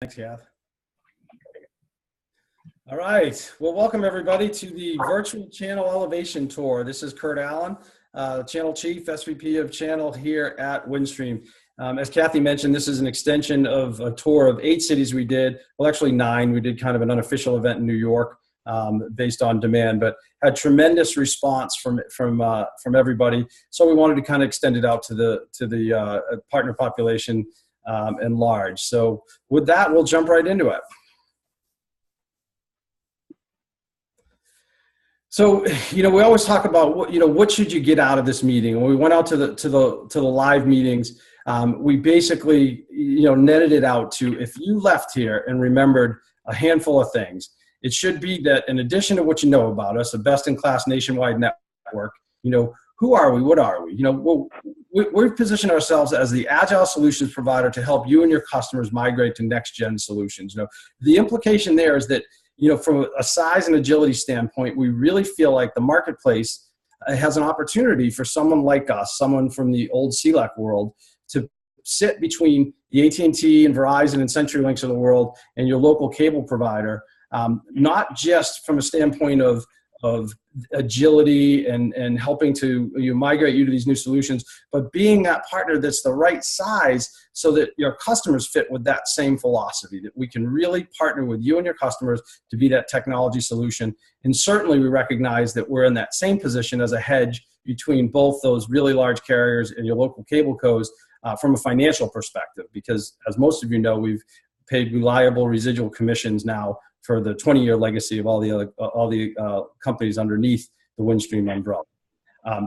Thanks, Kath. All right. Well, welcome everybody to the virtual channel elevation tour. This is Curt Allen, Channel Chief, SVP of Channel here at Windstream. As Kathy mentioned, this is an extension of a tour of 8 cities we did. Well, actually 9. We did kind of an unofficial event in New York based on demand, but had tremendous response from everybody. So we wanted to kind of extend it out to the partner population and large. So with that, we'll jump right into it. So, we always talk about what should you get out of this meeting. When we went out to the live meetings, we basically netted it out to, if you left here and remembered a handful of things, it should be that in addition to what you know about us, a best-in-class nationwide network, who are we? What are we? We've positioned ourselves as the agile solutions provider to help you and your customers migrate to next-gen solutions. The implication there is that, from a size and agility standpoint, we really feel like the marketplace has an opportunity for someone like us, someone from the old CLEC world, to sit between the AT&T and Verizon and CenturyLinks of the world and your local cable provider, not just from a standpoint of agility and helping to migrate you to these new solutions, but being that partner that's the right size so that your customers fit with that same philosophy, that we can really partner with you and your customers to be that technology solution. And certainly we recognize that we're in that same position as a hedge between both those really large carriers and your local cable cos from a financial perspective, because as most of you know, we've paid reliable residual commissions now for the 20-year legacy of all the companies underneath the Windstream umbrella.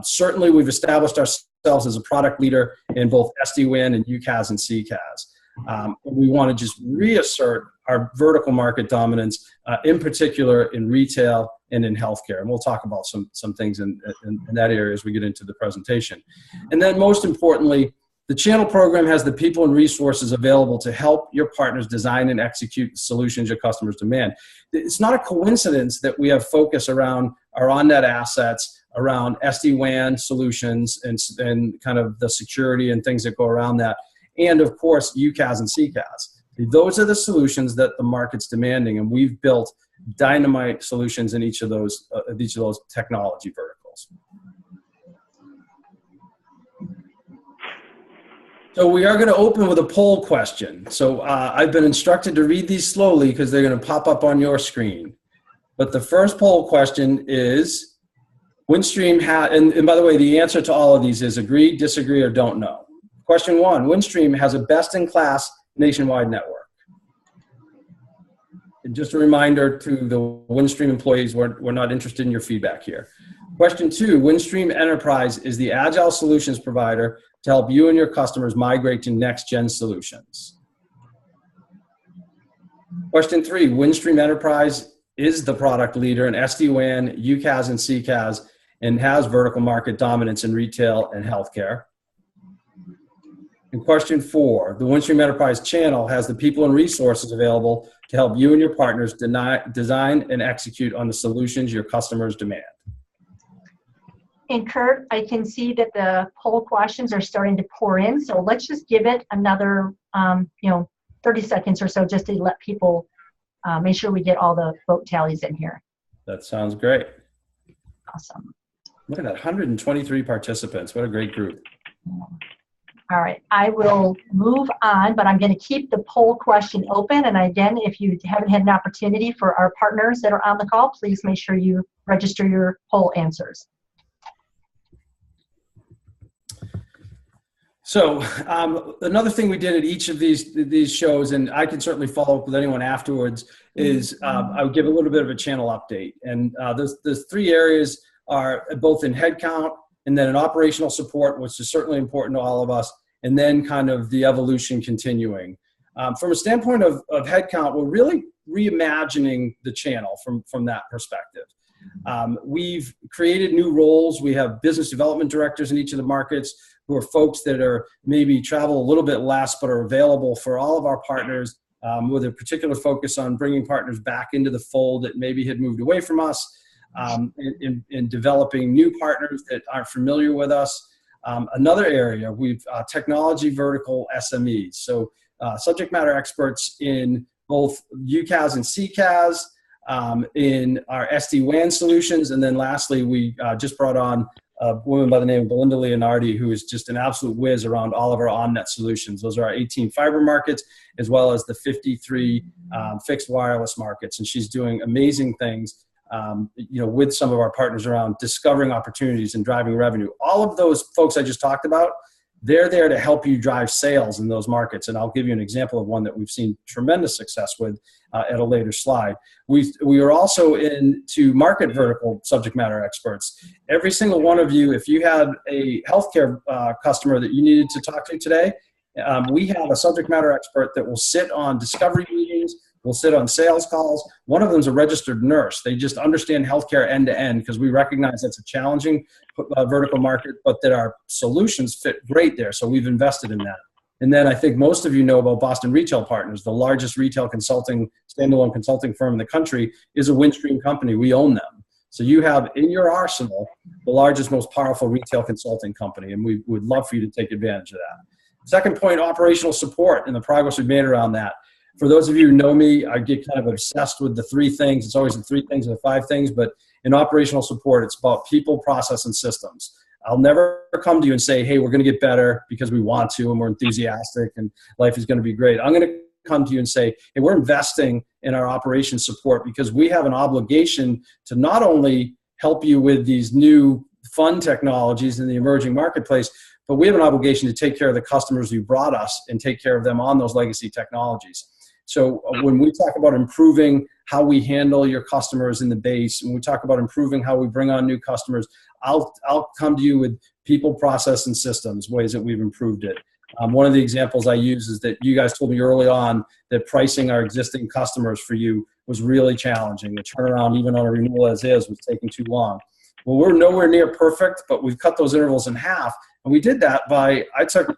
Certainly, we've established ourselves as a product leader in both SD-WAN and UCaaS and CCaaS. We want to just reassert our vertical market dominance, in particular in retail and in healthcare. And we'll talk about some things in that area as we get into the presentation. And then most importantly, the channel program has the people and resources available to help your partners design and execute the solutions your customers demand. It's not a coincidence that we have focus around our on-net assets, around SD-WAN solutions and kind of the security and things that go around that, and of course UCaaS and CCaaS. Those are the solutions that the market's demanding, and we've built dynamite solutions in each of those technology verticals. So we are going to open with a poll question. So I've been instructed to read these slowly because they're going to pop up on your screen. But the first poll question is, Windstream and by the way, the answer to all of these is agree, disagree, or don't know. Question 1, Windstream has a best-in-class nationwide network. And just a reminder to the Windstream employees, we're not interested in your feedback here. Question 2, Windstream Enterprise is the agile solutions provider to help you and your customers migrate to next-gen solutions. Question 3, Windstream Enterprise is the product leader in SD-WAN, UCaaS, and CCaaS, and has vertical market dominance in retail and healthcare. And question 4, the Windstream Enterprise channel has the people and resources available to help you and your partners design and execute on the solutions your customers demand. And Curt, I can see that the poll questions are starting to pour in, so let's just give it another 30 seconds or so just to let people make sure we get all the vote tallies in here. That sounds great. Awesome. Look at that, 123 participants. What a great group. All right, I will move on, but I'm going to keep the poll question open. And again, if you haven't had an opportunity for our partners that are on the call, please make sure you register your poll answers. So another thing we did at each of these shows, and I can certainly follow up with anyone afterwards, is I would give a little bit of a channel update. And those 3 areas are both in headcount and then in operational support, which is certainly important to all of us, and then kind of the evolution continuing. From a standpoint of headcount, we're really reimagining the channel from that perspective. We've created new roles. We have business development directors in each of the markets who are folks that are maybe travel a little bit less but are available for all of our partners with a particular focus on bringing partners back into the fold that maybe had moved away from us, in developing new partners that aren't familiar with us. Another area, we've technology vertical SMEs. So subject matter experts in both UCaaS and CCaaS, in our SD-WAN solutions. And then lastly, we just brought on a woman by the name of Belinda Leonardi, who is just an absolute whiz around all of our on-net solutions. Those are our 18 fiber markets, as well as the 53 fixed wireless markets. And she's doing amazing things, with some of our partners around discovering opportunities and driving revenue. All of those folks I just talked about, they're there to help you drive sales in those markets. And I'll give you an example of one that we've seen tremendous success with at a later slide. We are also into market vertical subject matter experts. Every single one of you, if you had a healthcare customer that you needed to talk to today, we have a subject matter expert that will sit on discovery meetings, will sit on sales calls. One of them is a registered nurse. They just understand healthcare end to end, because we recognize that's a challenging vertical market, but that our solutions fit great there. So we've invested in that. And then I think most of you know about Boston Retail Partners, the largest retail consulting, standalone consulting firm in the country, is a Windstream company. We own them. So you have in your arsenal the largest, most powerful retail consulting company, and we would love for you to take advantage of that. Second point, operational support and the progress we've made around that. For those of you who know me, I get kind of obsessed with the three things. It's always the three things and the five things, but in operational support, it's about people, process, and systems. I'll never come to you and say, hey, we're going to get better because we want to and we're enthusiastic and life is going to be great. I'm going to come to you and say, hey, we're investing in our operations support because we have an obligation to not only help you with these new fun technologies in the emerging marketplace, but we have an obligation to take care of the customers who brought us and take care of them on those legacy technologies. So when we talk about improving how we handle your customers in the base, and we talk about improving how we bring on new customers, I'll come to you with people, process, and systems, ways that we've improved it. One of the examples I use is that you guys told me early on that pricing our existing customers for you was really challenging. The turnaround, even on a renewal as is, was taking too long. Well, we're nowhere near perfect, but we've cut those intervals in half. And we did that by, I took,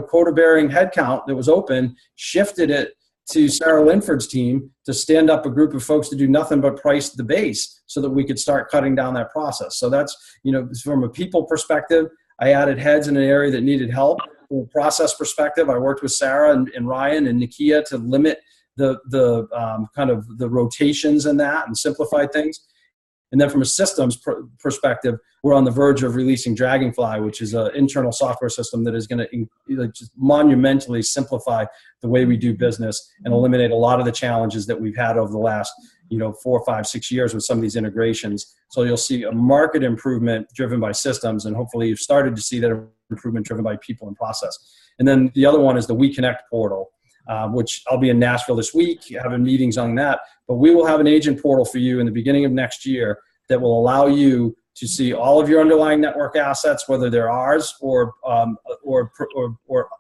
quota-bearing headcount that was open, shifted it to Sarah Linford's team to stand up a group of folks to do nothing but price the base so that we could start cutting down that process. So that's, from a people perspective, I added heads in an area that needed help. From a process perspective, I worked with Sarah and Ryan and Nikia to limit the kind of the rotations in that and simplify things. And then from a systems perspective, we're on the verge of releasing Dragonfly, which is an internal software system that is going to just monumentally simplify the way we do business and eliminate a lot of the challenges that we've had over the last 4, 5, 6 years with some of these integrations. So you'll see a market improvement driven by systems, and hopefully you've started to see that improvement driven by people and process. And then the other one is the We Connect portal, which I'll be in Nashville this week, having meetings on that. But we will have an agent portal for you in the beginning of next year that will allow you to see all of your underlying network assets, whether they're ours or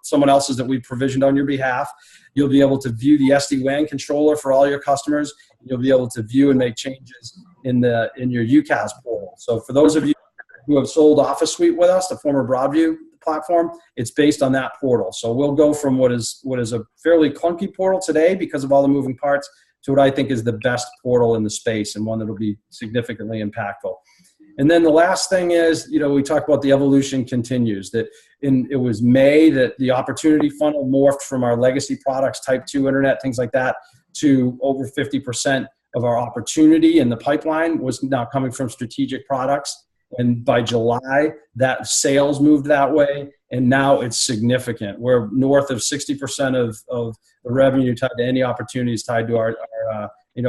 someone else's that we've provisioned on your behalf. You'll be able to view the SD-WAN controller for all your customers. You'll be able to view and make changes in your UCaaS portal. So for those of you who have sold Office Suite with us, the former Broadview platform, it's based on that portal. So we'll go from what is a fairly clunky portal today because of all the moving parts to what I think is the best portal in the space and one that will be significantly impactful. And then the last thing is, we talk about the evolution continues, that it was May that the opportunity funnel morphed from our legacy products, type 2 internet, things like that, to over 50% of our opportunity in the pipeline was now coming from strategic products. And by July, that sales moved that way, and now it's significant. We're north of 60% of the revenue tied to any opportunities tied to our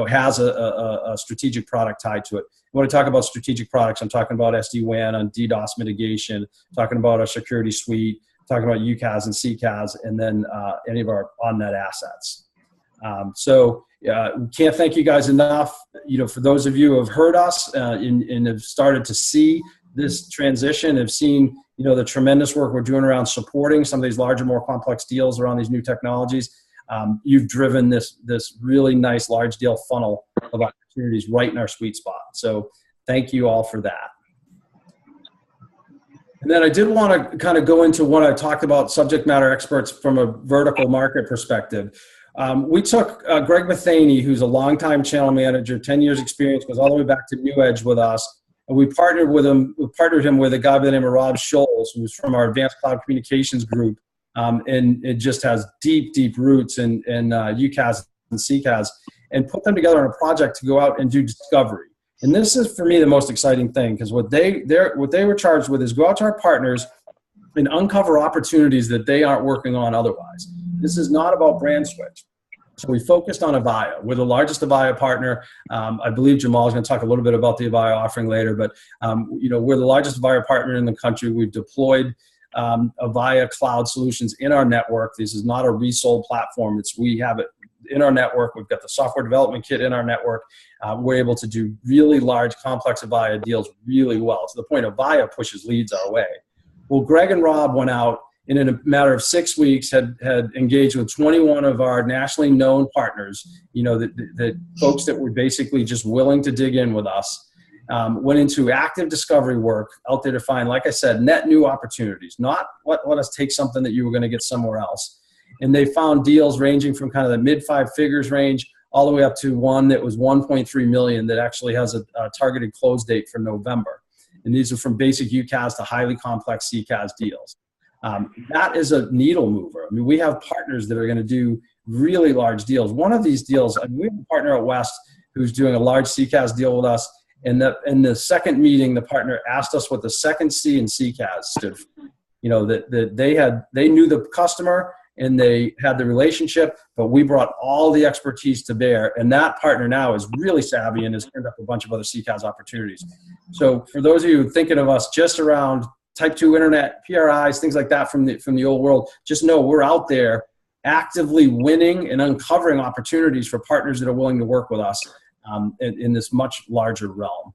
has a strategic product tied to it. When I talk about strategic products, I'm talking about SD-WAN on DDoS mitigation, talking about our security suite, talking about UCaaS and CCaaS, and then any of our on-net assets. We can't thank you guys enough. For those of you who have heard us and have started to see this transition, have seen the tremendous work we're doing around supporting some of these larger, more complex deals around these new technologies. You've driven this really nice large deal funnel of opportunities right in our sweet spot. So thank you all for that. And then I did want to kind of go into what I talked about subject matter experts from a vertical market perspective. We took Greg Matheny, who's a longtime channel manager, 10 years experience, goes all the way back to New Edge with us. And we partnered him with a guy by the name of Rob Scholes, who's from our Advanced Cloud Communications group, and it just has deep roots in UCaaS and CCaaS, and put them together on a project to go out and do discovery. And this is, for me, the most exciting thing, because what they were charged with is go out to our partners and uncover opportunities that they aren't working on otherwise. This is not about brand switch. So we focused on Avaya. We're the largest Avaya partner. I believe Jemahl is going to talk a little bit about the Avaya offering later, but we're the largest Avaya partner in the country. We've deployed Avaya cloud solutions in our network. This is not a resold platform. We have it in our network. We've got the software development kit in our network. We're able to do really large, complex Avaya deals really well, to the point Avaya pushes leads our way. Well, Greg and Rob went out, and in a matter of 6 weeks had engaged with 21 of our nationally known partners, the folks that were basically just willing to dig in with us, went into active discovery work out there to find, like I said, net new opportunities, not let us take something that you were going to get somewhere else. And they found deals ranging from kind of the mid 5 figures range all the way up to one that was 1.3 million that actually has a targeted close date for November. And these are from basic UCaaS to highly complex CCaaS deals. That is a needle mover. I mean, we have partners that are going to do really large deals. One of these deals, we have a partner at West who's doing a large CCaaS deal with us. And in the second meeting, the partner asked us what the second C in CCaaS stood for. That they knew the customer and they had the relationship, but we brought all the expertise to bear. And that partner now is really savvy and has turned up a bunch of other CCaaS opportunities. So for those of you thinking of us just around type 2 internet, PRIs, things like that from the old world, just know we're out there actively winning and uncovering opportunities for partners that are willing to work with us in this much larger realm.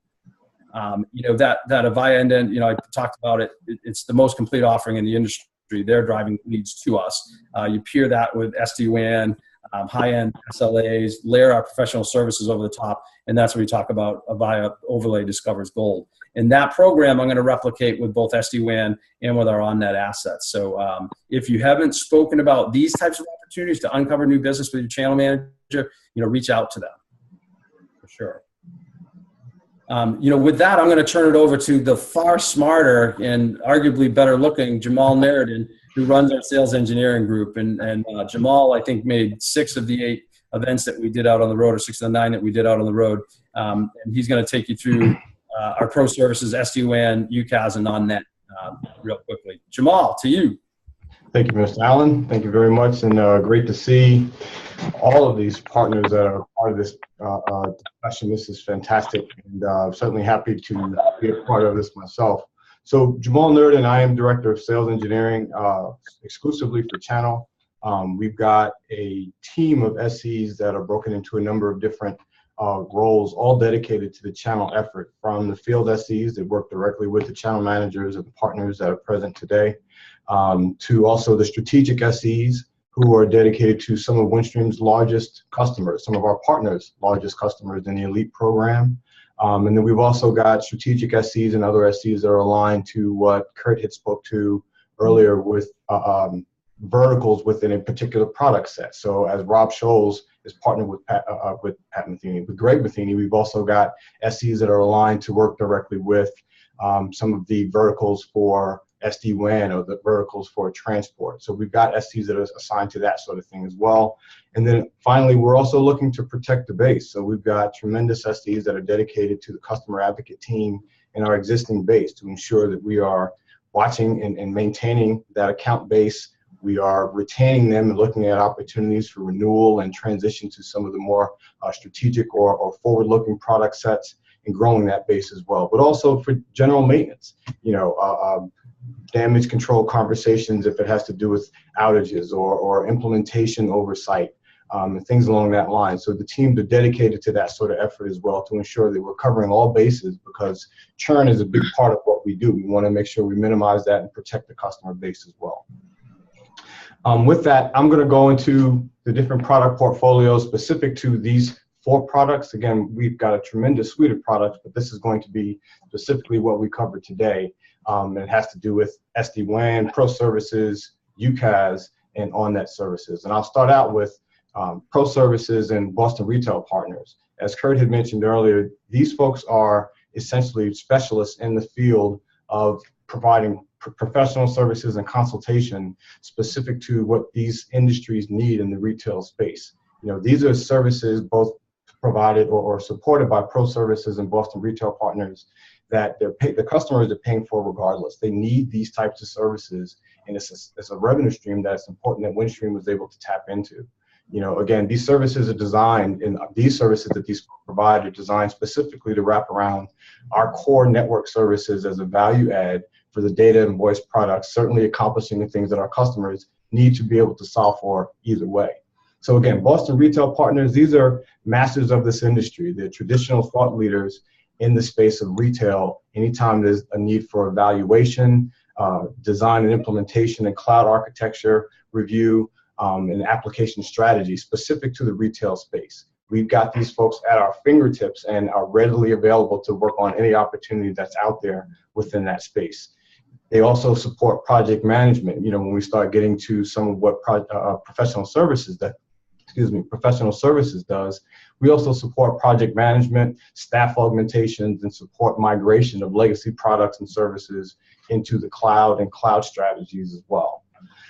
That Avaya end-to-end, I talked about it. It's the most complete offering in the industry. They're driving leads to us. You pair that with SD-WAN, high-end SLAs, layer our professional services over the top, and that's what we talk about. Avaya Overlay Discovers Gold. And that program I'm going to replicate with both SD-WAN and with our on-net assets. So if you haven't spoken about these types of opportunities to uncover new business with your channel manager, reach out to them for sure. With that, I'm going to turn it over to the far smarter and arguably better looking Jemahl Nuriddin, who runs our sales engineering group. And Jemahl, I think, made 6 of the 8 events that we did out on the road, or 6 of the 9 that we did out on the road. And he's going to take you through our pro services, SD-WAN, UCaaS, and on-net real quickly. Jemahl, to you. Thank you, Mr. Allen. Thank you very much, and great to see all of these partners that are part of this discussion. This is fantastic, and I'm certainly happy to be a part of this myself. So, Jemahl Nuriddin, I am Director of Sales Engineering exclusively for Channel. We've got a team of SEs that are broken into a number of different roles, all dedicated to the channel effort, from the field SEs that work directly with the channel managers and the partners that are present today, to also the strategic SEs who are dedicated to some of Windstream's largest customers, some of our partners' largest customers in the Elite program. And then we've also got strategic SEs and other SEs that are aligned to what Curt had spoke to earlier with verticals within a particular product set. So as Rob Scholes is partnered with Greg Matheny, we've also got SEs that are aligned to work directly with some of the verticals for SD-WAN or the verticals for transport. So we've got SEs that are assigned to that sort of thing as well. And then finally, we're also looking to protect the base. So we've got tremendous SEs that are dedicated to the customer advocate team in our existing base to ensure that we are watching and maintaining that account base. We are retaining them and looking at opportunities for renewal and transition to some of the more strategic or forward-looking product sets, and growing that base as well. But also for general maintenance, damage control conversations if it has to do with outages or implementation oversight, and things along that line. So the teams are dedicated to that sort of effort as well, to ensure that we're covering all bases, because churn is a big part of what we do. We want to make sure we minimize that and protect the customer base as well. With that, I'm going to go into the different product portfolios specific to these 4 products. Again, we've got a tremendous suite of products, but this is going to be specifically what we cover today. And it has to do with SD-WAN, pro services, UCaaS, and on-net services. And I'll start out with pro services and Boston retail partners. As Curt had mentioned earlier, these folks are essentially specialists in the field of providing professional services and consultation specific to what these industries need in the retail space. These are services both provided or supported by Pro Services and Boston Retail Partners that the customers are paying for regardless. They need these types of services, and it's a revenue stream that's important that Windstream was able to tap into. Again, these services are designed, and these services that these provide are designed specifically to wrap around our core network services as a value add for the data and voice products, certainly accomplishing the things that our customers need to be able to solve for either way. So again, Boston Retail Partners, these are masters of this industry. They're traditional thought leaders in the space of retail. Anytime there's a need for evaluation, design and implementation, and cloud architecture review, and application strategy specific to the retail space. We've got these folks at our fingertips and are readily available to work on any opportunity that's out there within that space. They also support project management. When we start getting to some of what professional services does, we also support project management, staff augmentations, and support migration of legacy products and services into the cloud and cloud strategies as well.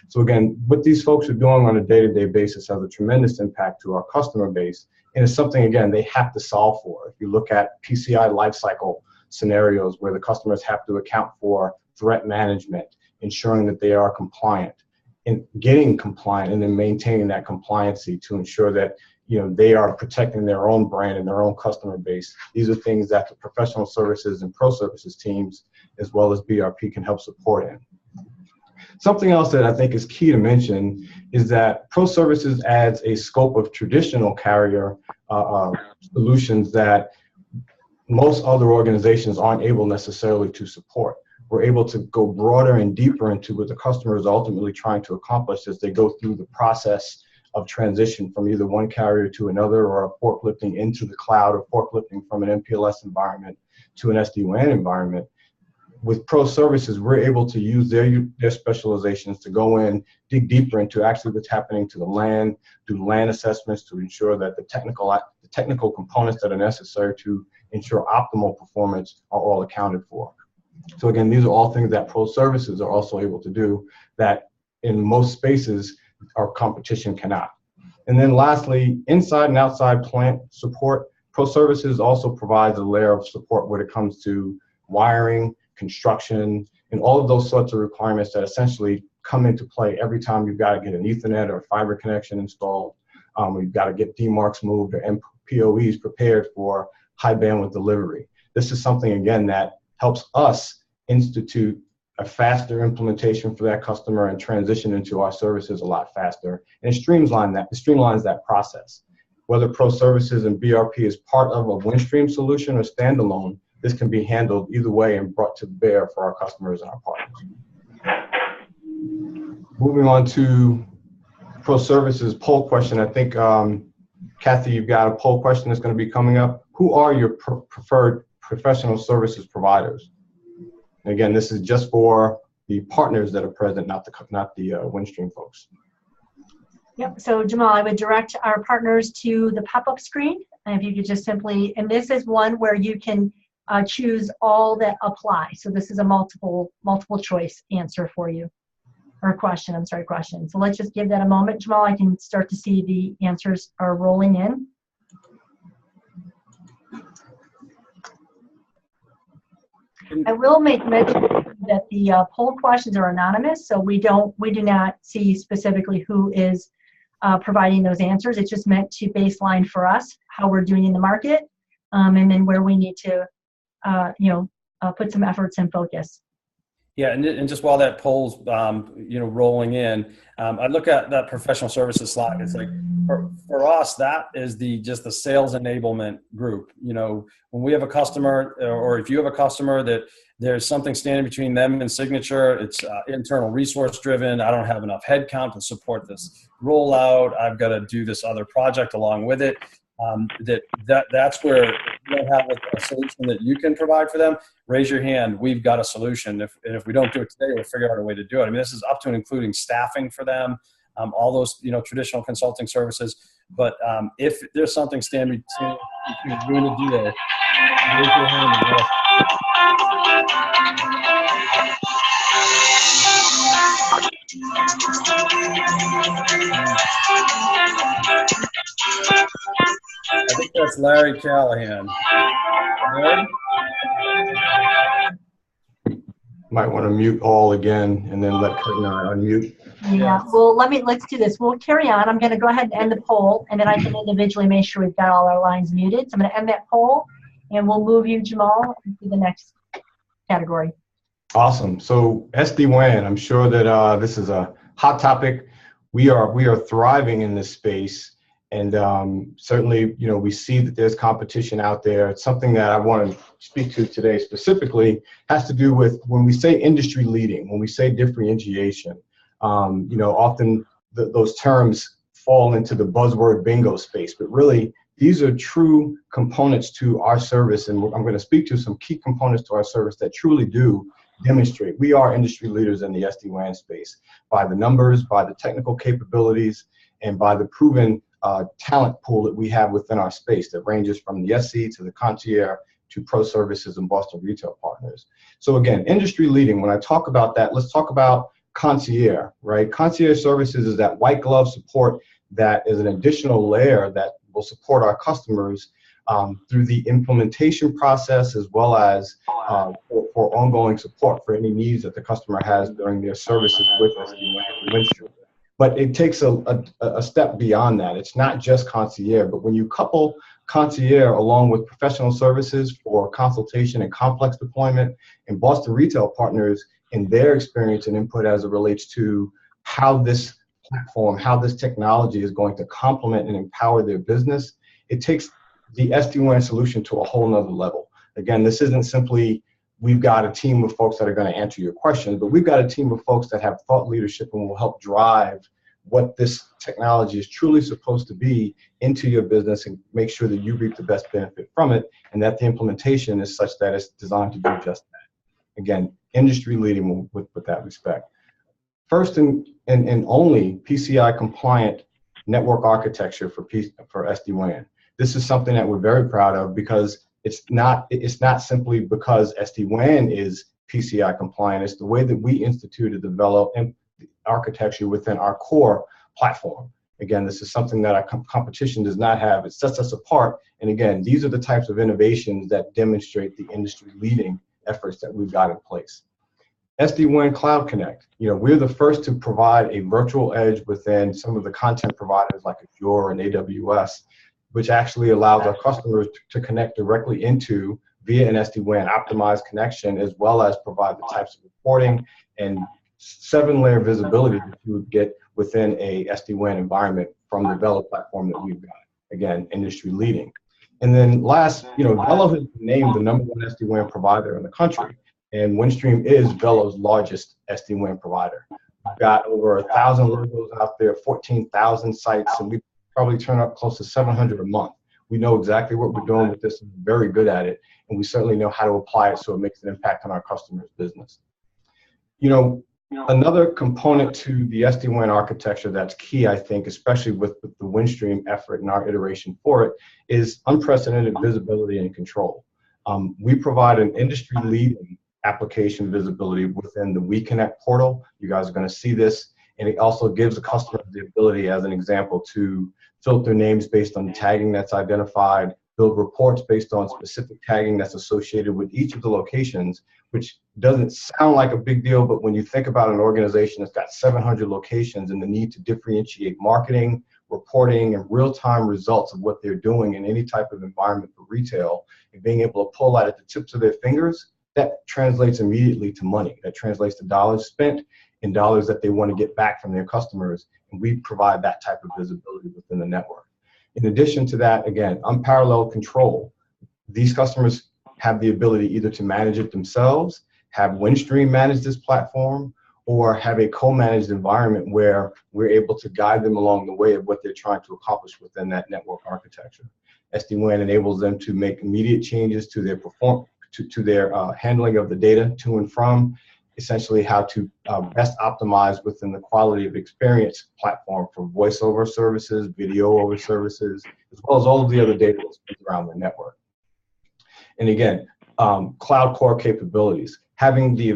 So again, what these folks are doing on a day-to-day basis has a tremendous impact to our customer base, and it's something, again, they have to solve for. If you look at PCI lifecycle scenarios where the customers have to account for threat management, ensuring that they are compliant, and getting compliant and then maintaining that compliancy to ensure that they are protecting their own brand and their own customer base. These are things that the professional services and pro services teams, as well as BRP, can help support in. Something else that I think is key to mention is that Pro Services adds a scope of traditional carrier solutions that most other organizations aren't able necessarily to support. We're able to go broader and deeper into what the customer is ultimately trying to accomplish as they go through the process of transition from either one carrier to another, or forklifting into the cloud, or forklifting from an MPLS environment to an SD-WAN environment. With Pro Services, we're able to use their specializations to go in, dig deeper into actually what's happening to the LAN, do LAN assessments to ensure that the technical components that are necessary to ensure optimal performance are all accounted for. So again, these are all things that Pro Services are also able to do that in most spaces our competition cannot. And then lastly, inside and outside plant support, Pro Services also provides a layer of support when it comes to wiring, construction, and all of those sorts of requirements that essentially come into play every time you've got to get an Ethernet or fiber connection installed. We've got to get DMARCs moved or MPOEs prepared for high bandwidth delivery. This is something, again, that helps us institute a faster implementation for that customer and transition into our services a lot faster, and it streamlines that process. Whether Pro Services and BRP is part of a Windstream solution or standalone, this can be handled either way and brought to bear for our customers and our partners. Moving on to Pro Services poll question. I think, Kathy, you've got a poll question that's going to be coming up. Who are your preferred professional services providers? And again, this is just for the partners that are present, not the Windstream folks. Yep. So Jemahl, I would direct our partners to the pop-up screen. And if you could just simply, and this is one where you can choose all that apply. So this is a multiple choice answer for you, or question. I'm sorry, question. So let's just give that a moment, Jemahl. I can start to see the answers are rolling in. I will make mention that the poll questions are anonymous, so we do not see specifically who is providing those answers. It's just meant to baseline for us how we're doing in the market, and then where we need to, put some efforts and focus. Yeah, and just while that poll's rolling in, I look at that professional services slide. It's like for us, that is just the sales enablement group. When we have a customer, or if you have a customer that there's something standing between them and signature, it's internal resource driven. I don't have enough headcount to support this rollout. I've got to do this other project along with it. That's where you don't have a solution that you can provide for them. Raise your hand. We've got a solution. If we don't do it today, we'll figure out a way to do it. I mean, this is up to and including staffing for them, all those traditional consulting services. But if there's something standing between you and the deal, raise your hand. I think that's Larry Callahan. Larry? Might want to mute all again and then let Curt and I unmute. Yeah, well, let's do this. We'll carry on. I'm going to go ahead and end the poll, and then I can individually make sure we've got all our lines muted. So I'm going to end that poll, and we'll move you, Jemahl, to the next category. Awesome. So SD-WAN, I'm sure that this is a hot topic. We are thriving in this space, and certainly, you know, we see that there's competition out there. It's something that I want to speak to today specifically, has to do with when we say industry leading, when we say differentiation. You know, often those terms fall into the buzzword bingo space, but really these are true components to our service, and I'm going to speak to some key components to our service that truly do demonstrate we are industry leaders in the SD-WAN space by the numbers, by the technical capabilities, and by the proven talent pool that we have within our space that ranges from the SC to the concierge to pro services and Boston retail partners. So again, industry leading, when I talk about that, let's talk about concierge, right? Concierge services is that white glove support that is an additional layer that will support our customers through the implementation process, as well as for ongoing support for any needs that the customer has during their services with SD-WAN and Windstream. But it takes a step beyond that. It's not just concierge, but when you couple concierge along with professional services for consultation and complex deployment, and Boston retail partners in their experience and input as it relates to how this platform, how this technology is going to complement and empower their business, it takes the SD-WAN solution to a whole nother level. Again, this isn't simply, we've got a team of folks that are going to answer your questions, but we've got a team of folks that have thought leadership and will help drive what this technology is truly supposed to be into your business and make sure that you reap the best benefit from it, and that the implementation is such that it's designed to do just that. Again, industry leading with that respect. First and only PCI compliant network architecture for SD-WAN. This is something that we're very proud of, because it's not simply because SD-WAN is PCI compliant. It's the way that we instituted, develop architecture within our core platform. Again, this is something that our competition does not have. It sets us apart. And again, these are the types of innovations that demonstrate the industry leading efforts that we've got in place. SD-WAN Cloud Connect. You know, we're the first to provide a virtual edge within some of the content providers like Azure and AWS, which actually allows our customers to connect directly into via an SD-WAN optimized connection, as well as provide the types of reporting and 7-layer visibility that you would get within a SD-WAN environment from the Velo platform that we've got. Again, industry leading. And then last, you know, Velo has been named the #1 SD-WAN provider in the country, and Windstream is Velo's largest SD-WAN provider. We've got over 1,000 logos out there, 14,000 sites, and we probably turn up close to 700 a month. We know exactly what we're doing with this, and we're very good at it, and we certainly know how to apply it so it makes an impact on our customers' business. You know, another component to the SD-WAN architecture that's key, I think, especially with the Windstream effort and our iteration for it, is unprecedented visibility and control. We provide an industry-leading application visibility within the WeConnect portal. You guys are going to see this, and it also gives the customer the ability, as an example, to filter names based on tagging that's identified, build reports based on specific tagging that's associated with each of the locations, which doesn't sound like a big deal, but when you think about an organization that's got 700 locations and the need to differentiate marketing, reporting, and real-time results of what they're doing in any type of environment for retail, and being able to pull that at the tips of their fingers, that translates immediately to money. That translates to dollars spent and dollars that they want to get back from their customers, and we provide that type of visibility within the network. In addition to that, again, unparalleled control. These customers have the ability either to manage it themselves, have Windstream manage this platform, or have a co-managed environment where we're able to guide them along the way of what they're trying to accomplish within that network architecture. SD-WAN enables them to make immediate changes to their handling of the data to and from, essentially how to best optimize within the quality of experience platform for voice over services, video over services, as well as all of the other data that's around the network. And again, cloud core capabilities. having the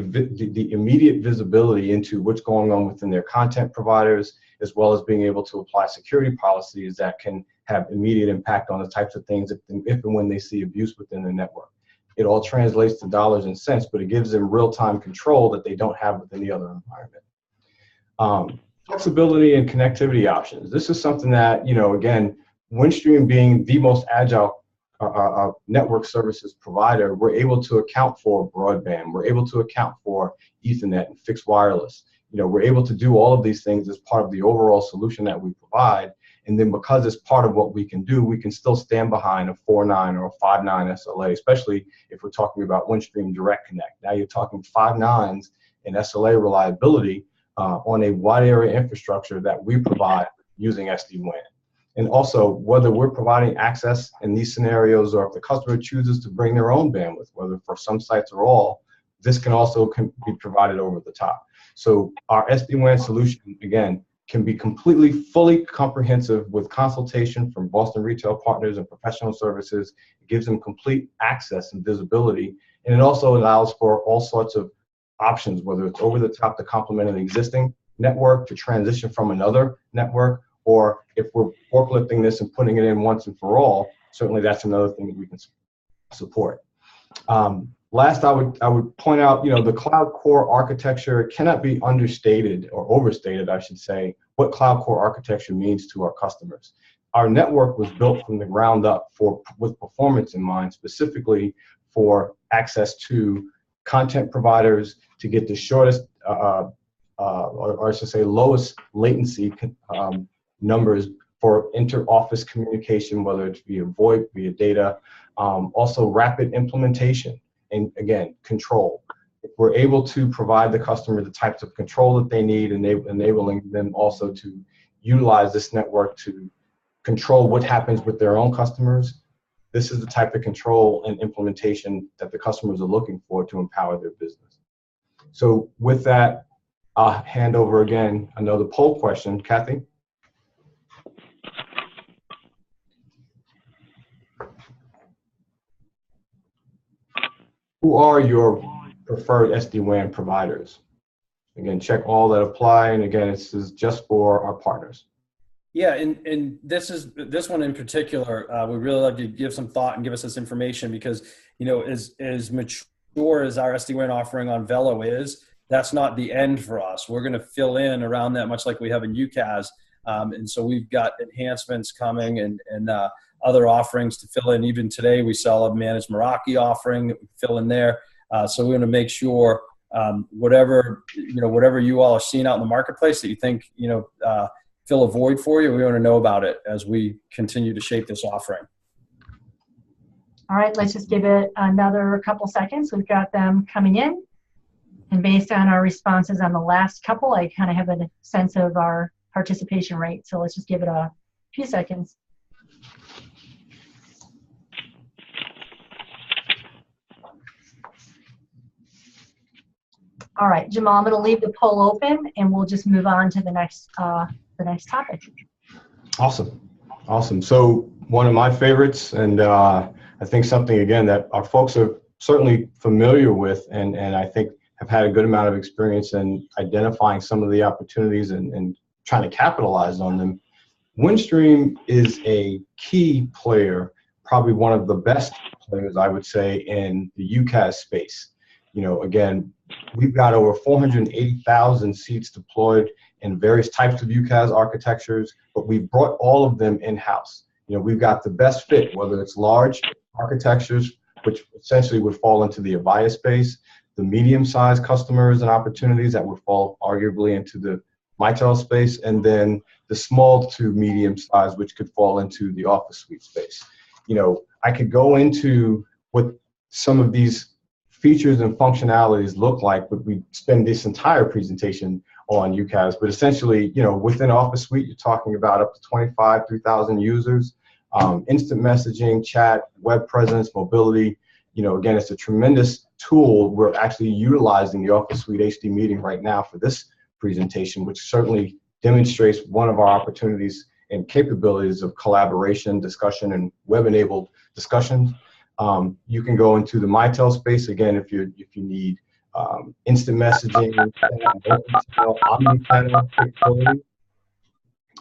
immediate visibility into what's going on within their content providers, as well as being able to apply security policies that can have immediate impact on the types of things if and when they see abuse within the network. It all translates to dollars and cents, but it gives them real-time control that they don't have with any other environment. Flexibility and connectivity options. This is something that, again, Windstream being the most agile network services provider, we're able to account for broadband, we're able to account for Ethernet and fixed wireless. We're able to do all of these things as part of the overall solution that we provide. And then because it's part of what we can do, we can still stand behind a 4.9 or a 5.9 SLA, especially if we're talking about Windstream Direct Connect. Now you're talking 5.9s in SLA reliability on a wide area infrastructure that we provide using SD-WAN. And also, whether we're providing access in these scenarios or if the customer chooses to bring their own bandwidth, whether for some sites or all, this can also be provided over the top. So our SD-WAN solution, again, can be completely, fully comprehensive with consultation from Boston retail partners and professional services. It gives them complete access and visibility. And it also allows for all sorts of options, whether it's over the top to complement an existing network, to transition from another network, or if we're forklifting this and putting it in once and for all, certainly that's another thing that we can support. Last, I would point out, the cloud core architecture cannot be understated or overstated, I should say, what cloud core architecture means to our customers. Our network was built from the ground up with performance in mind, specifically for access to content providers to get the shortest, or I should say lowest latency numbers for inter-office communication, whether it's via VoIP, via data, also rapid implementation. And again, control. If we're able to provide the customer the types of control that they need, enabling them also to utilize this network to control what happens with their own customers, this is the type of control and implementation that the customers are looking for to empower their business. So with that, I'll hand over again another poll question. Kathy? Who are your preferred SD-WAN providers? Again, check all that apply, and again, this is just for our partners. Yeah, and this one in particular, we really love to give some thought and give us this information because, as mature as our SD-WAN offering on Velo is, that's not the end for us. We're going to fill in around that, much like we have in UCaaS, and so we've got enhancements coming and other offerings to fill in. Even today, we sell a managed Meraki offering that we fill in there. So we want to make sure whatever you all are seeing out in the marketplace that you think fill a void for you, we want to know about it as we continue to shape this offering. All right, let's just give it another couple seconds. We've got them coming in, and based on our responses on the last couple, I kind of have a sense of our participation rate. So let's just give it a few seconds. All right, Jemahl, I'm going to leave the poll open, and we'll just move on to the next topic. Awesome. So one of my favorites, and I think something again that our folks are certainly familiar with, and I think have had a good amount of experience in identifying some of the opportunities and trying to capitalize on them. Windstream is a key player, probably one of the best players, I would say, in the UCaaS space. Again, we've got over 480,000 seats deployed in various types of UCaaS architectures, but we've brought all of them in-house. We've got the best fit, whether it's large architectures, which essentially would fall into the Avaya space, the medium-sized customers and opportunities that would fall arguably into the Mitel space, and then the small to medium size, which could fall into the office suite space. I could go into what some of these features and functionalities look like, but we spend this entire presentation on UCaaS. But essentially, within Office Suite, you're talking about up to 3,000 users, instant messaging, chat, web presence, mobility. Again, it's a tremendous tool. We're actually utilizing the Office Suite HD meeting right now for this presentation, which certainly demonstrates one of our opportunities and capabilities of collaboration, discussion, and web-enabled discussions. You can go into the Mitel space again if you need instant messaging,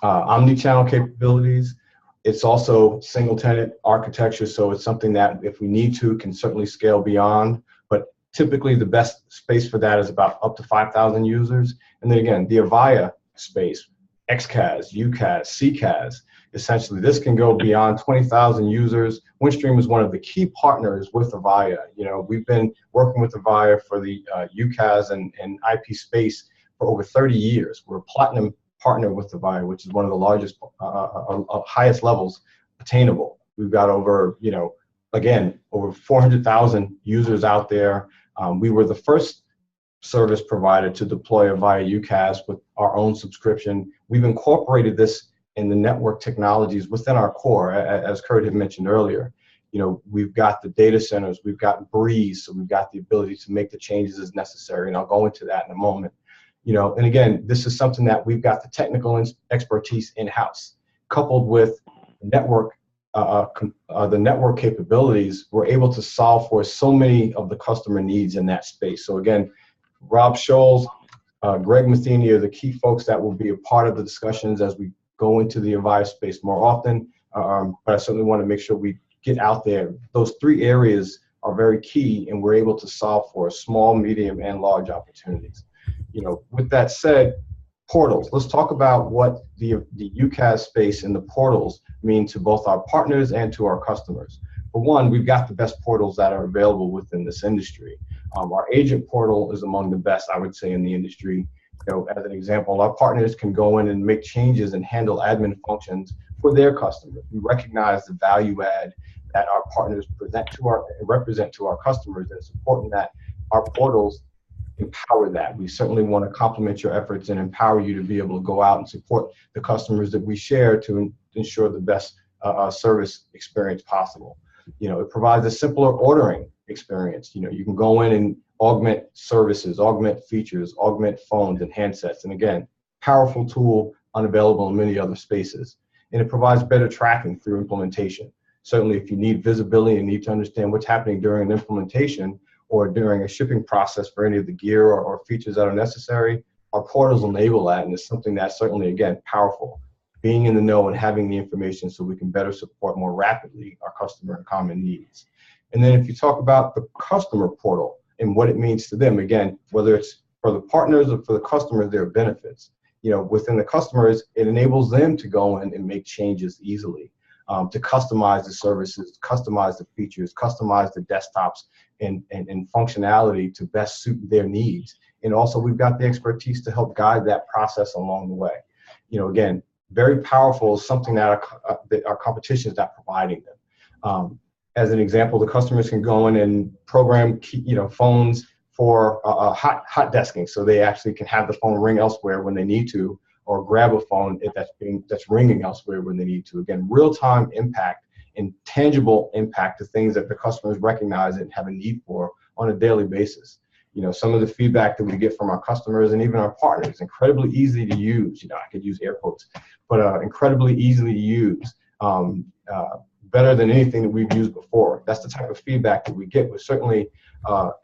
omni-channel capabilities. It's also single tenant architecture, so it's something that if we need to can certainly scale beyond, but typically the best space for that is about up to 5,000 users. And then again, the Avaya space, XCaaS, UCaaS, CCaaS, essentially this can go beyond 20,000 users. Windstream is one of the key partners with Avaya. You know, we've been working with Avaya for the UCaaS and IP space for over 30 years. We're a platinum partner with Avaya, which is one of the largest, highest levels attainable. We've got over, you know, again, over 400,000 users out there. We were the first service provider to deploy Avaya UCaaS with our own subscription. We've incorporated this in the network technologies within our core, as Curt had mentioned earlier. You know, we've got the data centers, we've got Breeze, so we've got the ability to make the changes as necessary, and I'll go into that in a moment. You know, and again, this is something that we've got the technical expertise in-house, coupled with network, the network capabilities. We're able to solve for so many of the customer needs in that space. So again, Rob Scholes, Greg Matheny are the key folks that will be a part of the discussions as we go into the Avaya space more often. But I certainly want to make sure we get out there. Those three areas are very key, and we're able to solve for small, medium, and large opportunities. You know, with that said, portals. Let's talk about what the UCaaS space and the portals mean to both our partners and to our customers. For one, we've got the best portals that are available within this industry. Our agent portal is among the best, I would say, in the industry. You know, as an example, our partners can go in and make changes and handle admin functions for their customers. We recognize the value add that our partners represent to our customers, and it's important that our portals empower that. We certainly want to complement your efforts and empower you to be able to go out and support the customers that we share to ensure the best service experience possible. You know, it provides a simpler ordering experience. You know, you can go in and augment services, augment features, augment phones and handsets. And again, powerful tool unavailable in many other spaces. And it provides better tracking through implementation. Certainly, if you need visibility and need to understand what's happening during an implementation or during a shipping process for any of the gear or features that are necessary, our portals enable that, and it's something that's certainly, again, powerful. Being in the know and having the information so we can better support more rapidly our customer and common needs. And then if you talk about the customer portal and what it means to them, again, whether it's for the partners or for the customers, there are benefits. You know, within the customers, it enables them to go in and make changes easily, to customize the services, customize the features, customize the desktops and functionality to best suit their needs. And also we've got the expertise to help guide that process along the way. You know, again, very powerful, something that our competition is not providing them. As an example, the customers can go in and program phones for hot desking, so they actually can have the phone ring elsewhere when they need to, or grab a phone that's ringing elsewhere when they need to. Again, real-time impact and tangible impact to things that the customers recognize and have a need for on a daily basis. You know, some of the feedback that we get from our customers and even our partners, incredibly easy to use. You know, I could use air quotes, but incredibly easily to use. Better than anything that we've used before. That's the type of feedback that we get, which certainly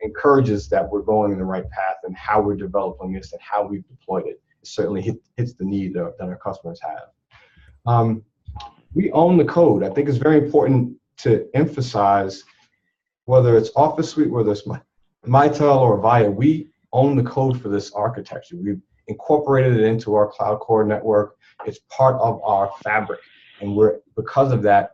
encourages that we're going in the right path and how we're developing this and how we've deployed it. It certainly hits the need that our customers have. We own the code. I think it's very important to emphasize, whether it's Office Suite, whether it's Mitel or Avaya, we own the code for this architecture. We've incorporated it into our cloud core network. It's part of our fabric, and we're, because of that,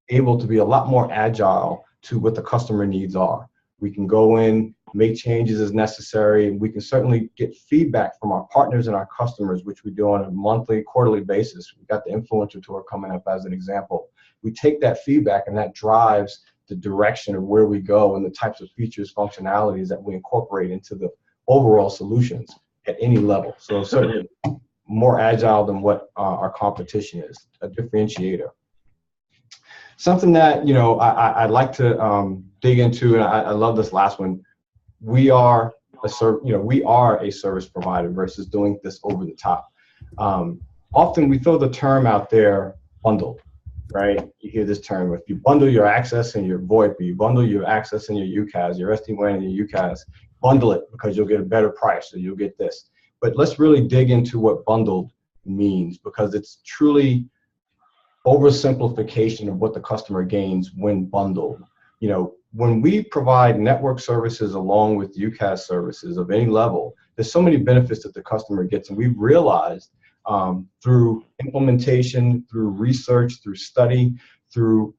able to be a lot more agile to what the customer needs are. We can go in, make changes as necessary. We can certainly get feedback from our partners and our customers, which we do on a monthly, quarterly basis. We've got the influencer tour coming up as an example. We take that feedback and that drives the direction of where we go and the types of features, functionalities that we incorporate into the overall solutions at any level. So certainly more agile than what our competition is, a differentiator. Something that, you know, I'd like to dig into, and I love this last one. We are a service provider versus doing this over the top. Often we throw the term out there, bundled, right? You hear this term, if you bundle your access and your VoIP, you bundle your access and your UCaaS, your SD-WAN and your UCaaS, bundle it because you'll get a better price, so you'll get this. But let's really dig into what bundled means, because it's truly oversimplification of what the customer gains when bundled. You know, when we provide network services along with UCaaS services of any level, there's so many benefits that the customer gets, and we've realized through implementation, through research, through study, through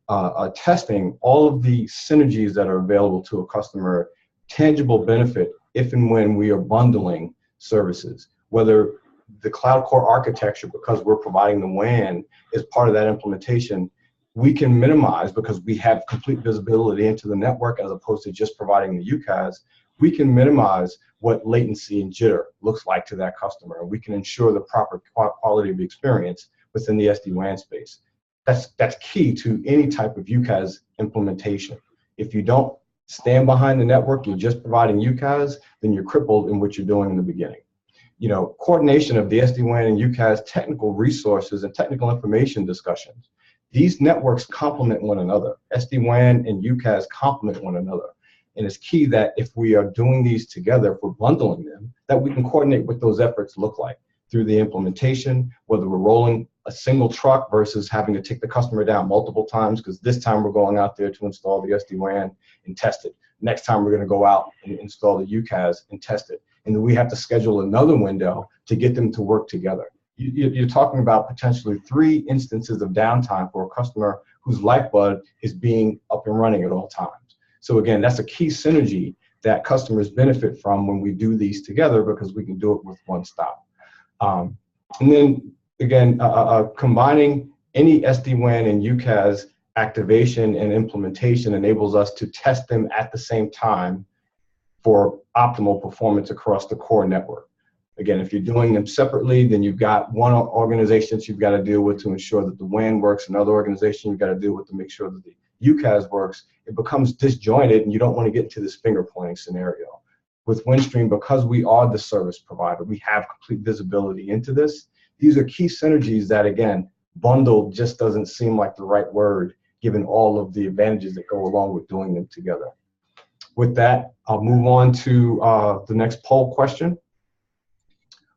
testing, all of the synergies that are available to a customer, tangible benefit if and when we are bundling services, whether the cloud core architecture, because we're providing the WAN as part of that implementation, we can minimize, because we have complete visibility into the network as opposed to just providing the UCaaS, we can minimize what latency and jitter looks like to that customer. And we can ensure the proper quality of experience within the SD-WAN space. That's key to any type of UCaaS implementation. If you don't stand behind the network, you're just providing UCaaS, then you're crippled in what you're doing in the beginning. You know, coordination of the SD-WAN and UCaaS technical resources and technical information discussions. These networks complement one another. SD-WAN and UCaaS complement one another. And it's key that if we are doing these together, if we're bundling them, that we can coordinate what those efforts look like through the implementation, whether we're rolling a single truck versus having to take the customer down multiple times, because this time we're going out there to install the SD-WAN and test it. Next time we're going to go out and install the UCaaS and test it. And then we have to schedule another window to get them to work together. You're talking about potentially 3 instances of downtime for a customer whose lifeblood is being up and running at all times. So again, that's a key synergy that customers benefit from when we do these together, because we can do it with one stop. And then again, combining any SD-WAN and UCaaS activation and implementation enables us to test them at the same time for optimal performance across the core network. Again, if you're doing them separately, then you've got one organization that you've got to deal with to ensure that the WAN works, another organization you've got to deal with to make sure that the UCaaS works. It becomes disjointed, and you don't want to get into this finger pointing scenario. With Windstream, because we are the service provider, we have complete visibility into this. These are key synergies that, again, bundled just doesn't seem like the right word, given all of the advantages that go along with doing them together. With that, I'll move on to the next poll question.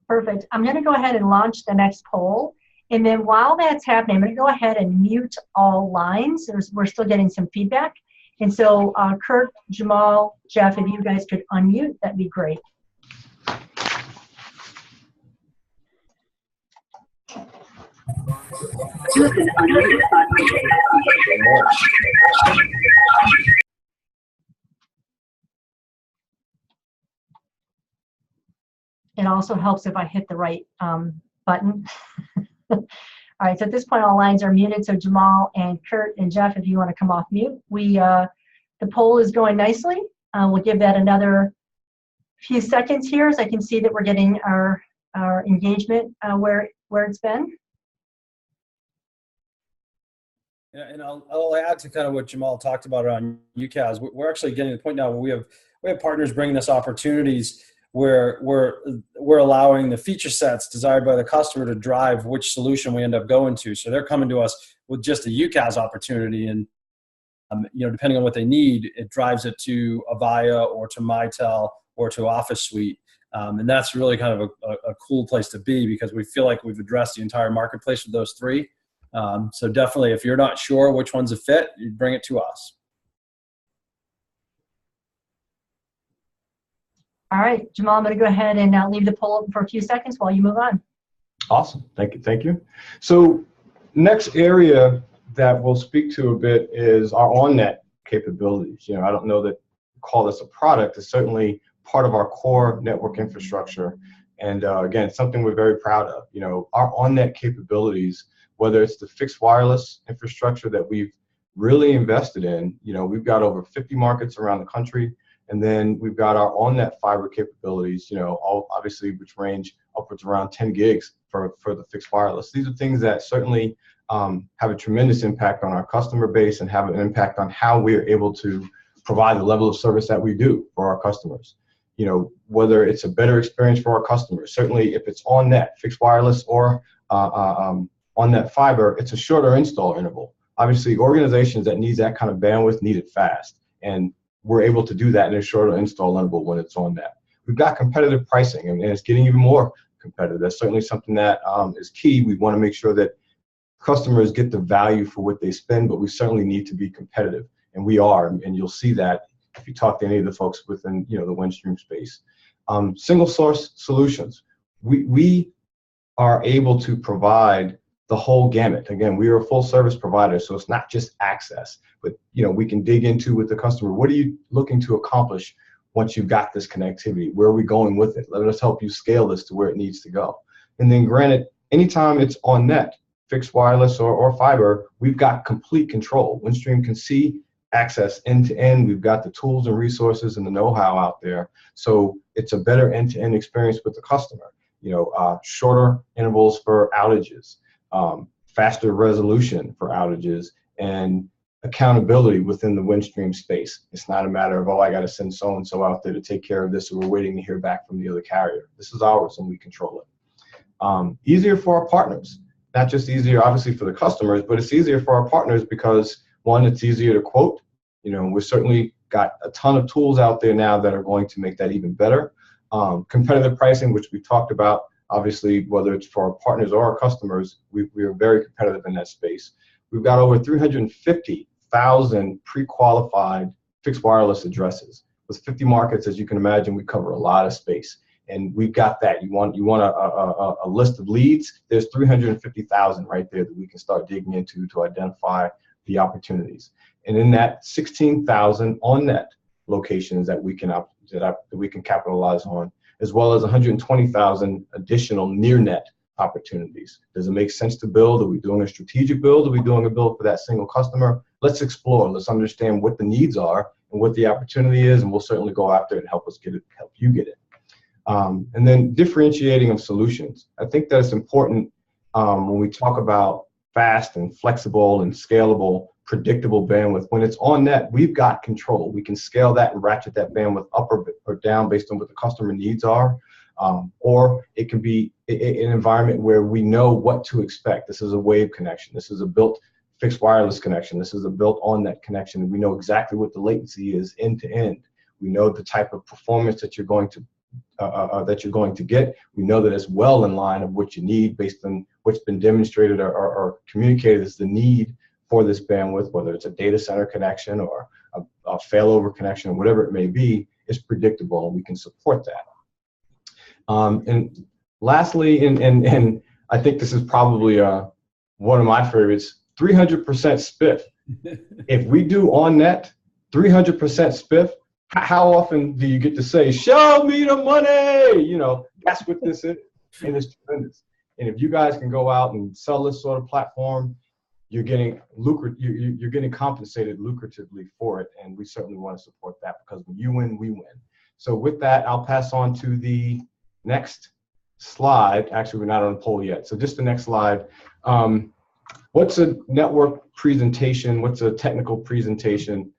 Perfect. I'm going to go ahead and launch the next poll. And then while that's happening, I'm going to go ahead and mute all lines. We're still getting some feedback. And so Curt, Jemahl, Jeff, if you guys could unmute, that'd be great. It also helps if I hit the right button. All right, so at this point, all lines are muted. So Jemahl and Curt and Jeff, if you want to come off mute. The poll is going nicely. We'll give that another few seconds here, so I can see that we're getting our engagement where it's been. Yeah, and I'll add to kind of what Jemahl talked about around UCaaS. We're actually getting to the point now where we have partners bringing us opportunities where we're allowing the feature sets desired by the customer to drive which solution we end up going to. So they're coming to us with just a UCaaS opportunity, and depending on what they need, it drives it to Avaya or to Mitel or to Office Suite. And that's really kind of a cool place to be, because we feel like we've addressed the entire marketplace with those 3. So definitely, if you're not sure which one's a fit, you bring it to us. All right, Jemahl, I'm going to go ahead and leave the poll open for a few seconds while you move on. Awesome. Thank you. So next area that we'll speak to a bit is our on-net capabilities. I don't know that we call this a product. It's certainly part of our core network infrastructure. And again, something we're very proud of. Our on-net capabilities, whether it's the fixed wireless infrastructure that we've really invested in, we've got over 50 markets around the country. And then we've got our on-net fiber capabilities, all obviously, which range upwards around 10 gigs for the fixed wireless. These are things that certainly have a tremendous impact on our customer base and have an impact on how we are able to provide the level of service that we do for our customers. Whether it's a better experience for our customers, certainly if it's on-net, fixed wireless, or on-net fiber, it's a shorter install interval. Obviously, organizations that need that kind of bandwidth need it fast. And we're able to do that in a shorter install interval when it's on net. We've got competitive pricing, and it's getting even more competitive. That's certainly something that is key. We want to make sure that customers get the value for what they spend, but we certainly need to be competitive, and we are. And you'll see that if you talk to any of the folks within the Windstream space. Single source solutions. We are able to provide the whole gamut. Again, we are a full service provider, so it's not just access, but we can dig into with the customer. What are you looking to accomplish once you've got this connectivity? Where are we going with it? Let us help you scale this to where it needs to go. And then granted, anytime it's on net, fixed wireless or fiber, we've got complete control. Windstream can see access end to end. We've got the tools and resources and the know-how out there. So it's a better end-to-end experience with the customer. Shorter intervals for outages, faster resolution for outages, and accountability within the Windstream space. It's not a matter of, I got to send so-and-so out there to take care of this, or we're waiting to hear back from the other carrier. This is ours and we control it. Easier for our partners. Not just easier, obviously, for the customers, but it's easier for our partners because, one, it's easier to quote. We've certainly got a ton of tools out there now that are going to make that even better. Competitive pricing, which we talked about, obviously, whether it's for our partners or our customers, we are very competitive in that space. We've got over 350,000 pre-qualified fixed wireless addresses. With 50 markets, as you can imagine, we cover a lot of space. And we've got that. You want a list of leads? There's 350,000 right there that we can start digging into to identify the opportunities. And in that 16,000 on-net locations that we can capitalize on, as well as 120,000 additional near-net opportunities. Does it make sense to build? Are we doing a strategic build? Are we doing a build for that single customer? Let's explore. Let's understand what the needs are and what the opportunity is, and we'll certainly go after it and help you get it. And then differentiating of solutions. I think that's important when we talk about fast and flexible and scalable, predictable bandwidth. When it's on net, we've got control. We can scale that and ratchet that bandwidth up or down based on what the customer needs are. Or it can be an environment where we know what to expect. This is a wave connection. This is a built fixed wireless connection. This is a built on-net connection. We know exactly what the latency is end to end. We know the type of performance that you're going to get. We know that it's well in line of what you need based on what's been demonstrated or communicated as the need for this bandwidth, whether it's a data center connection or a failover connection, or whatever it may be, is predictable, and we can support that. And lastly, and I think this is probably one of my favorites, 300% spiff. If we do on net 300% spiff, how often do you get to say, show me the money? That's what this is, and it's tremendous. And if you guys can go out and sell this sort of platform, you're getting compensated lucratively for it, and we certainly want to support that, because when you win, we win. So with that, I'll pass on to the next slide. Actually, we're not on the poll yet, so just the next slide. What's a network presentation? What's a technical presentation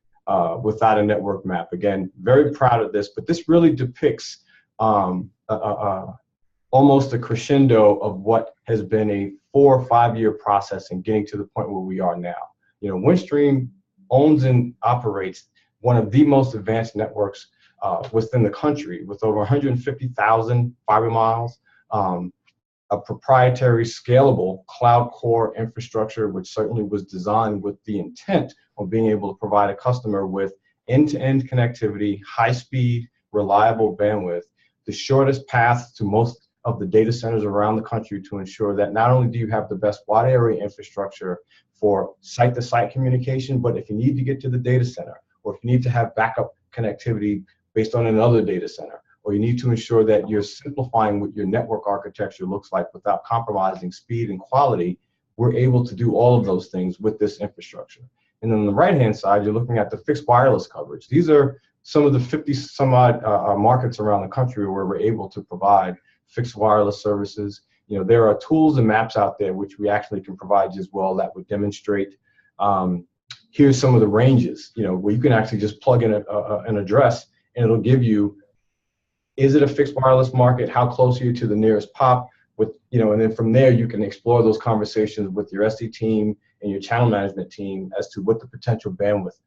without a network map? Again, very proud of this, but this really depicts almost a crescendo of what has been a 4 or 5 year process in getting to the point where we are now. Windstream owns and operates one of the most advanced networks within the country, with over 150,000 fiber miles, a proprietary scalable cloud core infrastructure, which certainly was designed with the intent of being able to provide a customer with end-to-end connectivity, high speed, reliable bandwidth, the shortest path to most of the data centers around the country, to ensure that not only do you have the best wide area infrastructure for site-to-site communication, but if you need to get to the data center, or if you need to have backup connectivity based on another data center, or you need to ensure that you're simplifying what your network architecture looks like without compromising speed and quality, we're able to do all of those things with this infrastructure. And then on the right-hand side, you're looking at the fixed wireless coverage. These are some of the 50 some odd markets around the country where we're able to provide fixed wireless services. There are tools and maps out there which we actually can provide you as well that would demonstrate. Here's some of the ranges, where you can actually just plug in an address and it'll give you, is it a fixed wireless market? How close are you to the nearest POP? And then from there you can explore those conversations with your SD team and your channel management team as to what the potential bandwidth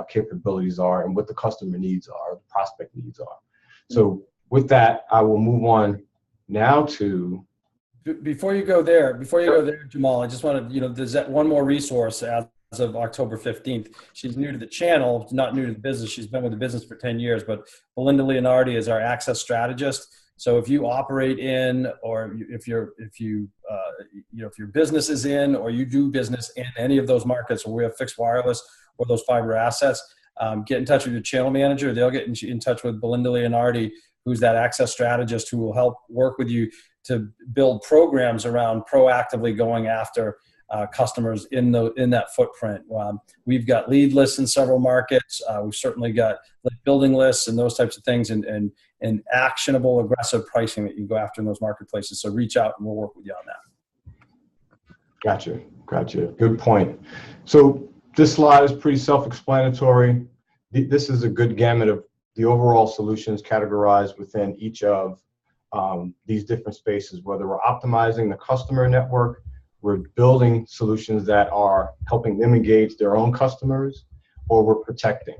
capabilities are and what the customer needs are, the prospect needs are. So with that, I will move on now to. Before you go there, Jemahl, I just wanted, there's that one more resource as of October 15th. She's new to the channel, not new to the business. She's been with the business for 10 years, but Belinda Leonardi is our access strategist. So if you operate in, or if your business is in, or you do business in any of those markets where we have fixed wireless or those fiber assets, get in touch with your channel manager. They'll get in touch with Belinda Leonardi, who's that access strategist who will help work with you to build programs around proactively going after customers in that footprint. We've got lead lists in several markets. We've certainly got building lists and those types of things, and actionable, aggressive pricing that you go after in those marketplaces. So reach out and we'll work with you on that. Gotcha. Good point. So this slide is pretty self-explanatory. This is a good gamut of the overall solutions categorized within each of these different spaces, whether we're optimizing the customer network, we're building solutions that are helping them engage their own customers, or we're protecting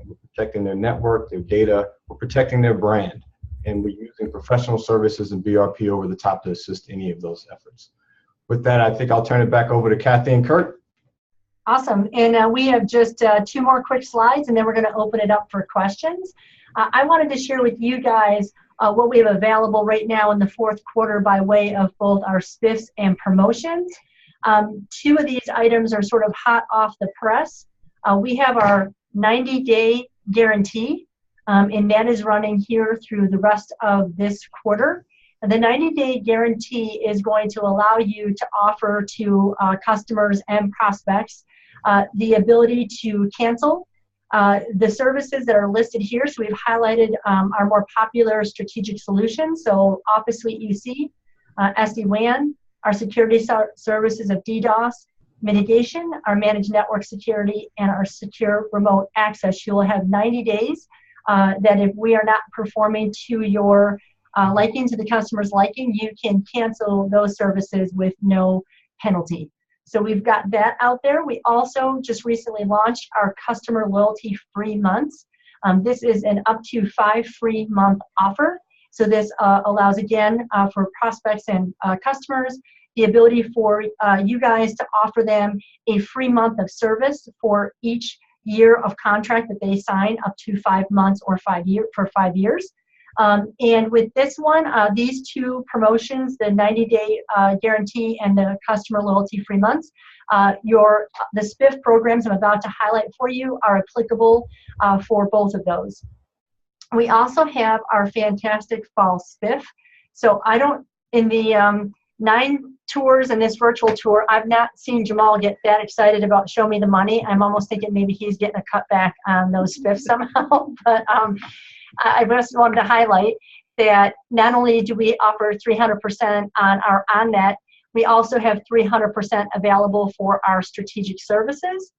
their network, their data, we're protecting their brand, and we're using professional services and BRP over the top to assist any of those efforts. With that, I think I'll turn it back over to Kathy and Curt. Awesome. And we have just 2 more quick slides, and then we're going to open it up for questions. I wanted to share with you guys what we have available right now in the 4th quarter by way of both our spiffs and promotions. 2 of these items are sort of hot off the press. We have our 90-day guarantee, and that is running here through the rest of this quarter. And the 90-day guarantee is going to allow you to offer to customers and prospects the ability to cancel the services that are listed here. So we've highlighted our more popular strategic solutions. So Office Suite UC, SD-WAN, our security services of DDoS mitigation, our managed network security, and our secure remote access. You will have 90 days that if we are not performing to your liking, to the customer's liking, you can cancel those services with no penalty. So we've got that out there. We also just recently launched our customer loyalty free months. This is an up to 5 free month offer. So this allows, again, for prospects and customers, the ability for you guys to offer them a free month of service for each year of contract that they sign, up to 5 months or 5 years. And with this one, these 2 promotions, the 90-day guarantee and the customer loyalty free months, the spiff programs I'm about to highlight for you are applicable for both of those. We also have our fantastic fall spiff. So in the 9 tours in this virtual tour, I've not seen Jemahl get that excited about show me the money. I'm almost thinking maybe he's getting a cutback on those spiffs somehow. But I just wanted to highlight that not only do we offer 300% on our on-net, we also have 300% available for our strategic services.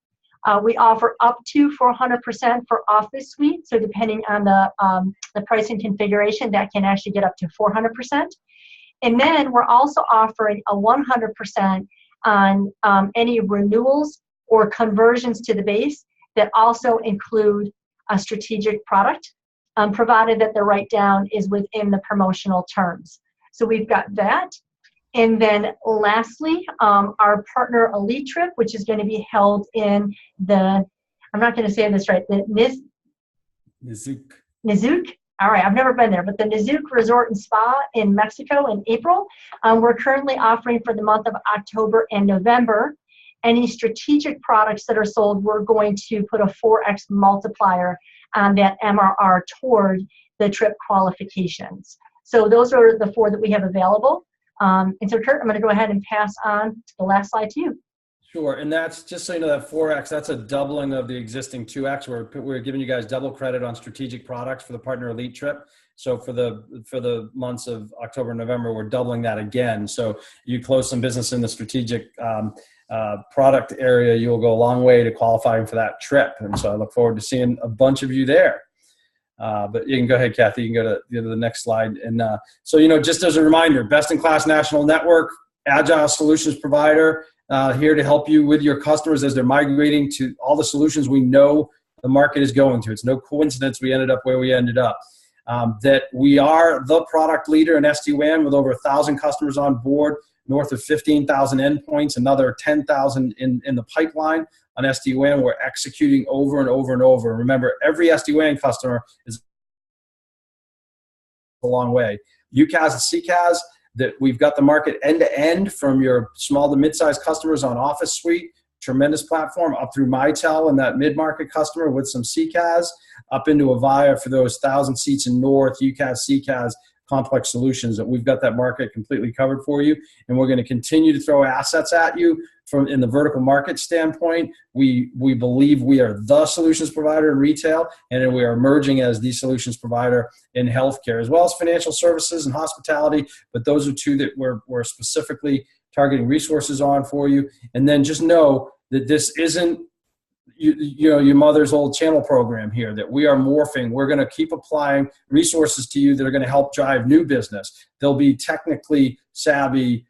We offer up to 400% for Office Suite. So depending on the pricing configuration, that can actually get up to 400%. And then we're also offering a 100% on any renewals or conversions to the base that also include a strategic product, provided that the write-down is within the promotional terms. So we've got that. And then lastly, our partner Elite Trip, which is going to be held in I'm not going to say this right, the Nizuc. All right, I've never been there, but the Nizuc Resort and Spa in Mexico in April. We're currently offering for the month of October and November. Any strategic products that are sold, we're going to put a 4x multiplier on that MRR toward the trip qualifications. So those are the 4 that we have available. And so, Curt, I'm going to go ahead and pass on to the last slide to you. Sure, and that's just so you know, that 4x, that's a doubling of the existing 2x. We're giving you guys double credit on strategic products for the Partner Elite Trip. So for the months of October and November, we're doubling that again. So you close some business in the strategic product area, you'll go a long way to qualifying for that trip. And so I look forward to seeing a bunch of you there. But you can go ahead, Kathy. You can go to the next slide. And so, just as a reminder, best-in-class national network, agile solutions provider, here to help you with your customers as they're migrating to all the solutions we know the market is going to. It's no coincidence we ended up where we ended up. That we are the product leader in SD-WAN with over 1,000 customers on board, north of 15,000 endpoints, another 10,000 in the pipeline on SD-WAN. We're executing over and over and over. Remember, every SD-WAN customer is a long way. UCaaS and CCaaS, that we've got the market end-to-end from your small to mid-sized customers on Office Suite, tremendous platform, up through Mitel and that mid-market customer with some CCaaS, up into Avaya for those 1,000 seats in North, UCaaS, CCaaS, complex solutions, that we've got that market completely covered for you. And we're going to continue to throw assets at you from in the vertical market standpoint. We believe we are the solutions provider in retail, and we are emerging as the solutions provider in healthcare, as well as financial services and hospitality. But those are two that we're specifically targeting resources on for you. And then just know that this isn't your mother's old channel program here, that we are morphing. We're going to keep applying resources to you that are going to help drive new business. They'll be technically savvy,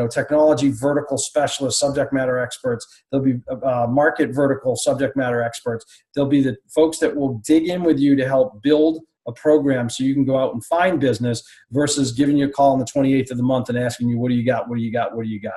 technology vertical specialists, subject matter experts. There'll be market vertical subject matter experts. There'll be the folks that will dig in with you to help build a program so you can go out and find business versus giving you a call on the 28th of the month and asking you, what do you got? What do you got? What do you got?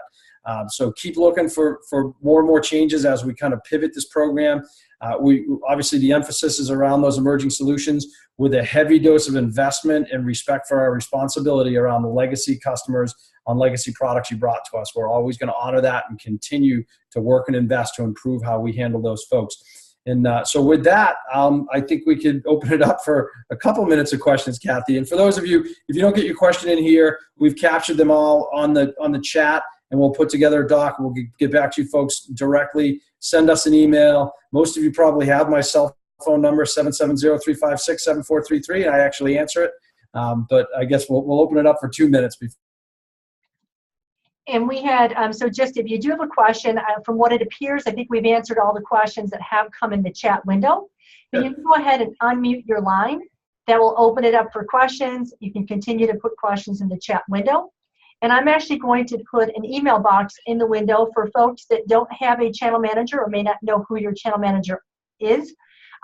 So keep looking for more and more changes as we kind of pivot this program. Obviously, the emphasis is around those emerging solutions with a heavy dose of investment and respect for our responsibility around the legacy customers on legacy products you brought to us. We're always going to honor that and continue to work and invest to improve how we handle those folks. And so with that, I think we could open it up for a couple minutes of questions, Kathy. And for those of you, if you don't get your question in here, we've captured them all on the chat, and we'll put together a doc. We'll get back to you folks directly. Send us an email. Most of you probably have my cell phone number, 770-356-7433, and I actually answer it. But I guess we'll open it up for 2 minutes before. And we had, so just if you do have a question, from what it appears, I think we've answered all the questions that have come in the chat window. But you can go ahead and unmute your line. That will open it up for questions. You can continue to put questions in the chat window. And I'm actually going to put an email box in the window for folks that don't have a channel manager or may not know who your channel manager is.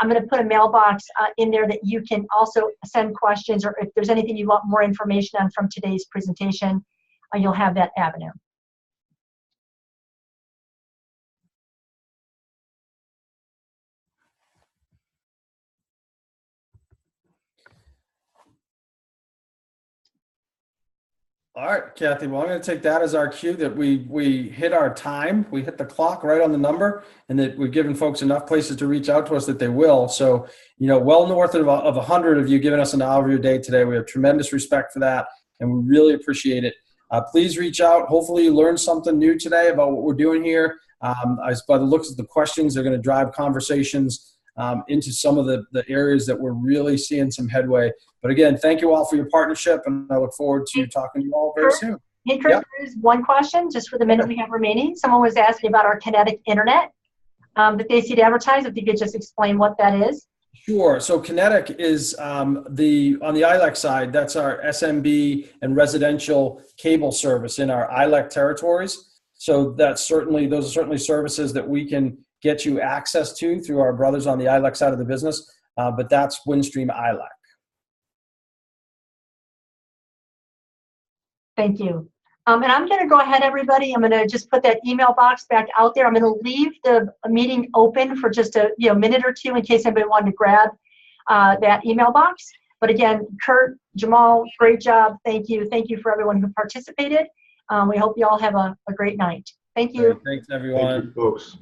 I'm going to put a mailbox in there that you can also send questions, or if there's anything you want more information on from today's presentation, you'll have that avenue. All right, Kathy, well, I'm going to take that as our cue that we hit our time. We hit the clock right on the number, and that we've given folks enough places to reach out to us that they will. So, well north of 100 of you giving us an hour of your day today. We have tremendous respect for that, and we really appreciate it. Please reach out. Hopefully you learned something new today about what we're doing here. By the looks of the questions, they're going to drive conversations into some of the areas that we're really seeing some headway. But again, thank you all for your partnership, and I look forward to talking to you all very soon. Hey, Curt, there's one question just for the minute we have remaining. Someone was asking about our Kinetic Internet that they see to advertise. If you could just explain what that is. Sure. So Kinetic is on the ILEC side. That's our SMB and residential cable service in our ILEC territories. So those are certainly services that we can get you access to through our brothers on the ILEC side of the business. But that's Windstream ILEC. Thank you. And I'm going to go ahead, everybody. I'm going to just put that email box back out there. I'm going to leave the meeting open for just a minute or two in case anybody wanted to grab that email box. But again, Curt, Jemahl, great job. Thank you. Thank you for everyone who participated. We hope you all have a great night. Thank you. Thanks, everyone. Thank you, folks.